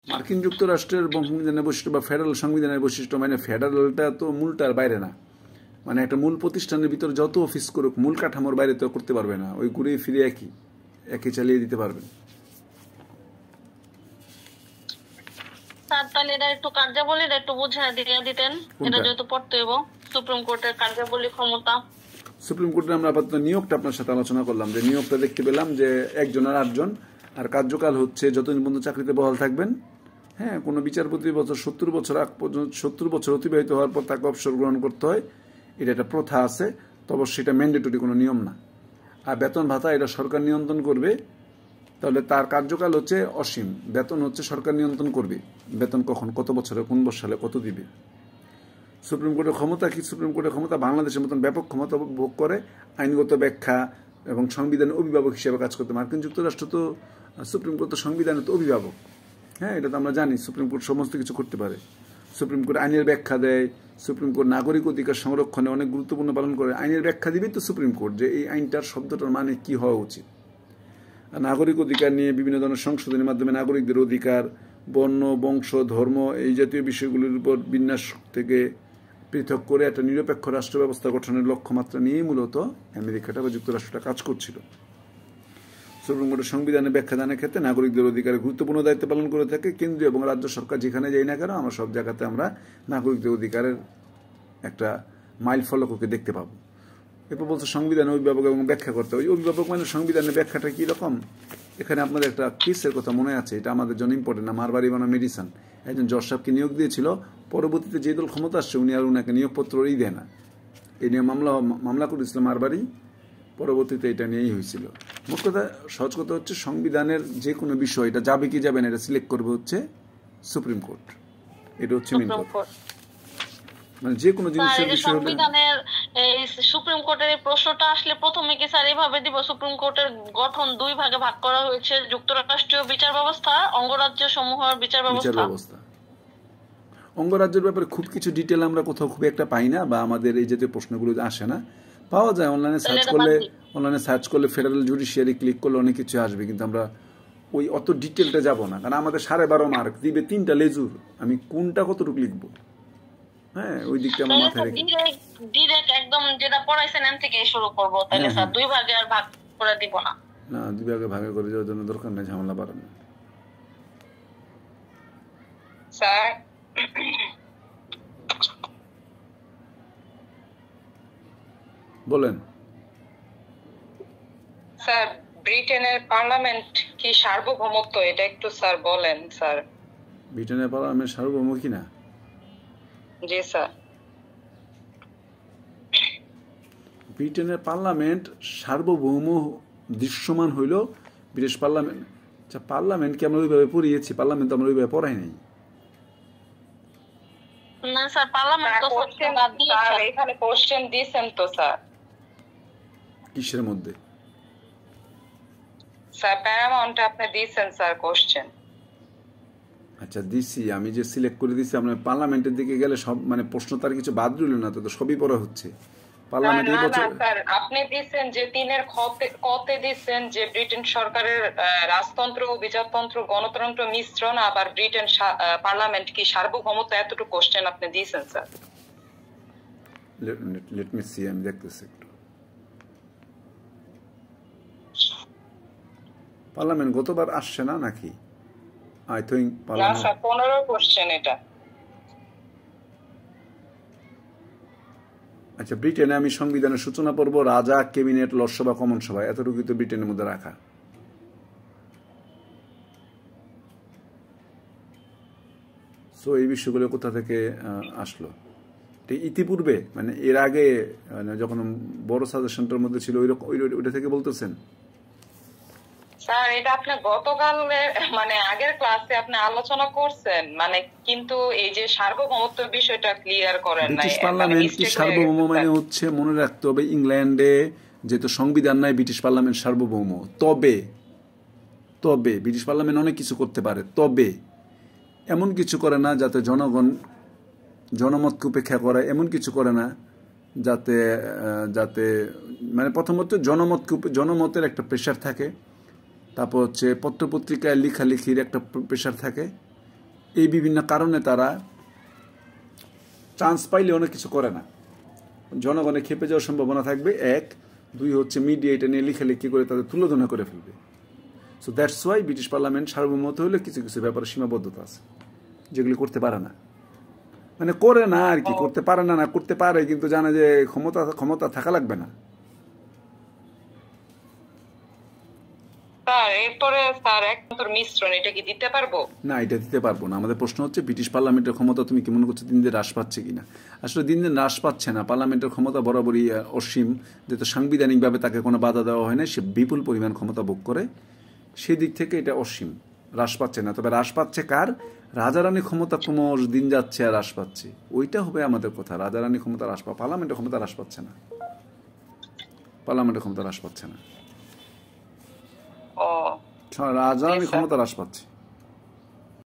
মার্কিন যুক্তরাষ্ট্রের সংবিধানের বৈশিষ্ট্য বা ফেডারেল সংবিধানের বৈশিষ্ট্য মানে ফেডারেলটা তো মূলটার বাইরে না, মানে একটা মূল প্রতিষ্ঠানের ভিতরে যত অফিস করুক মূল কাঠামোর বাইরে তো করতে পারবে না, ওই ঘুরে ফিরে একই চালিয়ে দিতে পারবেন। স্যার তাহলে এটা একটু কার্যাবলীটা একটু বুঝিয়ে দিয়ে দিতেন, এটা যেহেতু পড়তে হইব সুপ্রিম কোর্টের কার্যাবলী ক্ষমতা। সুপ্রিম কোর্টে আমরা আপাতত নিয়োগটা আপনার সাথে আলোচনা করলাম, যে নিয়োগটা দেখতে পেলাম যে 1 আর 8 জন, আর কার্যকাল হচ্ছে যতদিন পর্যন্ত চাকরিতে বহাল থাকবেন। হ্যাঁ, কোনো বিচারপতি বছর 70 বছর আগ পর্যন্ত 70 বছর অতিবাহিত হওয়ার পর তাকে অবসর গ্রহণ করতে হয়, এটা একটা প্রথা আছে, তবে সেটা ম্যান্ডেটরি কোনো নিয়ম না। আর বেতন ভাতা এটা সরকার নিয়ন্ত্রণ করবে, তাহলে তার কার্যকাল হচ্ছে অসীম, বেতন হচ্ছে সরকার নিয়ন্ত্রণ করবে, বেতন কখন কত বছরে কোন সালে কত দিবে। সুপ্রিম কোর্টের ক্ষমতা কি? সুপ্রিম কোর্টের ক্ষমতা বাংলাদেশের মতন ব্যাপক ক্ষমতা ভোগ করে, আইনগত ব্যাখ্যা এবং সংবিধানের অভিভাবক হিসেবে কাজ করতে। মার্কিন যুক্তরাষ্ট্র তো সুপ্রিম কোর্ট তো সংবিধানের তো অভিভাবক। হ্যাঁ, এটা তো আমরা জানি, সুপ্রিম কোর্ট সমস্ত কিছু করতে পারে। সুপ্রিম কোর্ট আইনের ব্যাখ্যা দেয়, সুপ্রিম কোর্ট নাগরিক অধিকার সংরক্ষণে অনেক গুরুত্বপূর্ণ পালন করে। আইনের ব্যাখ্যা দিবেই তো সুপ্রিম কোর্ট, যে এই আইনটার শব্দটার মানে কি হওয়া উচিত। নাগরিক অধিকার নিয়ে বিভিন্ন ধরনের সংশোধনের মাধ্যমে নাগরিকদের অধিকার, বর্ণ, বংশ, ধর্ম এই জাতীয় বিষয়গুলির উপর বিন্যাস থেকে পৃথক করে একটা নিরপেক্ষ রাষ্ট্র ব্যবস্থা গঠনের লক্ষ্যমাত্রা নিয়েই মূলত আমেরিকাটা বা যুক্তরাষ্ট্রটা কাজ করছিল। সুপ্রিম কোর্টের সংবিধানের ব্যাখ্যা দানের ক্ষেত্রে নাগরিকদের অধিকারে গুরুত্বপূর্ণ দায়িত্ব পালন করে থাকে কেন্দ্রীয় এবং রাজ্য সরকার। যেখানে যাই না কেন আমরা সব জায়গাতে আমরা নাগরিকদের অধিকারের একটা মাইল ফলককে দেখতে পাবো। এরপর বলছে সংবিধানের অভিভাবক এবং ব্যাখ্যা করতে হবে। অভিভাবক মানে সংবিধানের ব্যাখ্যাটা কি রকম? এখানে আপনাদের একটা কেসের কথা মনে আছে, এটা আমাদের জন্য ইম্পর্টেন্ট না। মারবাড়ি বানা মেডিসিন, একজন জজ সাহেবকে নিয়োগ দিয়েছিল, পরবর্তীতে যে দল ক্ষমতা আসছে উনি আর উনাকে নিয়োগপত্রই দেয় না। এই নিয়ে মামলা করেছিল মারবাড়ি, পরবর্তীতে এটা নিয়েই হয়েছিল। মোট কথা, সহজ কথা হচ্ছে সংবিধানের যে কোনো বিষয় এটা যাবে কি যাবে না এটা সিলেক্ট করবে হচ্ছে সুপ্রিম কোর্ট। এটা হচ্ছে মেইন কথা, মানে যে কোনো জিনিসের বিষয় হলে সংবিধানের সুপ্রিম কোর্টের এই প্রশ্নটা আসলে প্রথমে কি স্যার এভাবে দিব, সুপ্রিম কোর্টের গঠন 2 ভাগে ভাগ করা হয়েছে, যুক্তরাষ্ট্রীয় বিচার ব্যবস্থা, অঙ্গরাজ্য সমূহের বিচার ব্যবস্থা। অঙ্গরাজ্যের ব্যাপারে খুব কিছু ডিটেল আমরা কোথাও খুব একটা পাই না, বা আমাদের এই জাতীয় প্রশ্নগুলো আসে না। পাওয়া যায় অনলাইনে সার্চ করলে ফেডারেল জুডিশিয়ারি ক্লিক করলে অনেক কিছু আসবে, কিন্তু আমরা ওই অত ডিটেলটা যাব না, কারণ আমাদের 12.5 মার্ক দিবে 3টা লেজুর, আমি কোনটা কতটুকু লিখবো। হ্যাঁ, ওই দিকটা আমার মাথায় রেখে ডিরেক্ট একদম যেটা পড়াইছেন এম থেকে শুরু করব, তাহলে স্যার 2 ভাগে আর ভাগ করে দিব না। না, 2 ভাগে ভাগে করে দেওয়ার জন্য দরকার নেই, ঝামেলা বাড়ান না স্যার। বলেন স্যার, ব্রিটেনের পার্লামেন্ট কি সার্বভৌমত্ব, এটা একটু স্যার বলেন স্যার। ব্রিটেনের পার্লামেন্ট সার্বভৌম কিনা? জি স্যার। ব্রিটেনের পার্লামেন্ট সার্বভৌম দৃশ্যমান হইল ব্রিটিশ পার্লামেন্ট। আচ্ছা, পার্লামেন্টকে আমরা ওইভাবে পড়িয়েছি? পার্লামেন্ট তো আমরা ওইভাবে পড়াই নাই। না স্যার, পার্লামেন্ট তো স্যার এখানে কোশ্চেন দিয়েছেন তো স্যার। কিসের মধ্যে? স্যার প্যারামাউন্টে আপনি দিয়েছেন স্যার কোশ্চেন। আচ্ছা দিছি, আমি যে সিলেক্ট করে দিছি, আপনার পার্লামেন্টের দিকে গেলে সব মানে প্রশ্ন তার কিছু বাদ রইল না, তো সবই পড়া হচ্ছে। পার্লামেন্ট এই বছর স্যার আপনি দিয়েছেন যে 3-এর কতে দিয়েছেন যে ব্রিটেন সরকারের রাজতন্ত্র ও বিচারতন্ত্র গণতন্ত্র মিশ্রণ, আবার ব্রিটেন পার্লামেন্ট কি সার্বভৌমত্ব, এতটুকু কোশ্চেন আপনি দিয়েছেন স্যার। লেট মি সি, আমি দেখতেছি একটু। পার্লামেন্ট গতবার আসছে না নাকি? আই থিংক পার্লামেন্ট 15 কোশ্চেন এটা। আচ্ছা, ব্রিটেনে আমি সংবিধানের সূচনা পর্ব, রাজা, ক্যাবিনেট, লোকসভা, কমন সভা, এতটুকু তো ব্রিটেনের মধ্যে রাখা। সো এই বিষয়গুলো কোথা থেকে আসলো? ইতিপূর্বে মানে এর আগে যখন বড় সাজেশনটার মধ্যে ছিল ওইটা থেকে বলতেছেন? স্যার এটা আপনি গতকাল মানে আগের ক্লাসে আপনি আলোচনা করছেন, মানে কিন্তু এই যে সার্বভৌমত্ব বিষয়টা ক্লিয়ার করেন নাই। ব্রিটিশ পার্লামেন্ট কি সার্বভৌম মানে হচ্ছে মনে রাখতে হবে, ইংল্যান্ডে যেহেতু সংবিধান নাই, ব্রিটিশ পার্লামেন্ট সার্বভৌম। তবে তবে ব্রিটিশ পার্লামেন্ট অনেক কিছু করতে পারে, তবে এমন কিছু করে না যাতে জনমতকে উপেক্ষা করে, এমন কিছু করে না যাতে যাতে মানে প্রথমত জনমতের একটা প্রেশার থাকে, তারপর হচ্ছে পত্রপত্রিকায় লেখালেখির একটা প্রেশার থাকে, এই বিভিন্ন কারণে তারা চান্স পাইলে অনেক কিছু করে না। জনগণে খেপে যাওয়ার সম্ভাবনা থাকবে, এক। দুই হচ্ছে মিডিয়া এটা নিয়ে লেখালেখি করে তাদের তুলোধনা করে ফেলবে। So that's why British parliament সার্বভৌমত্ব হলে কিছু কিছু ব্যাপারে সীমাবদ্ধতা আছে যেগুলি করতে পারে না, মানে করে না আর কি, করতে পারে না, না করতে পারে কিন্তু জানে যে ক্ষমতা থাকা লাগবে না। এরপরে স্যার একমাত্র মিশ্রণ এটা কি দিতে পারবো? না, এটা দিতে পারবো না। আমাদের প্রশ্ন হচ্ছে ব্রিটিশ পার্লামেন্টের ক্ষমতা তুমি কি মনে করছো দিন দিন হ্রাস পাচ্ছে কিনা? আসলে দিন দিন হ্রাস পাচ্ছে না। পার্লামেন্টের ক্ষমতা বরাবরই অসীম, যেহেতু সাংবিধানিকভাবে তাকে কোনো বাধা দেওয়া হয় না, সে বিপুল পরিমাণ ক্ষমতা ভোগ করে, সেই দিক থেকে এটা অসীম, হ্রাস পাচ্ছে না। তবে হ্রাস পাচ্ছে কার? রাজারানী ক্ষমতা ক্রমশ দিন যাচ্ছে আর হ্রাস পাচ্ছে, ওইটা হবে আমাদের কথা। রাজারানী ক্ষমতা হ্রাস পাচ্ছে, পার্লামেন্টের ক্ষমতা হ্রাস পাচ্ছে না, পার্লামেন্টের ক্ষমতা হ্রাস পাচ্ছে না, রাজারানী ক্ষমতা হ্রাস পাচ্ছে।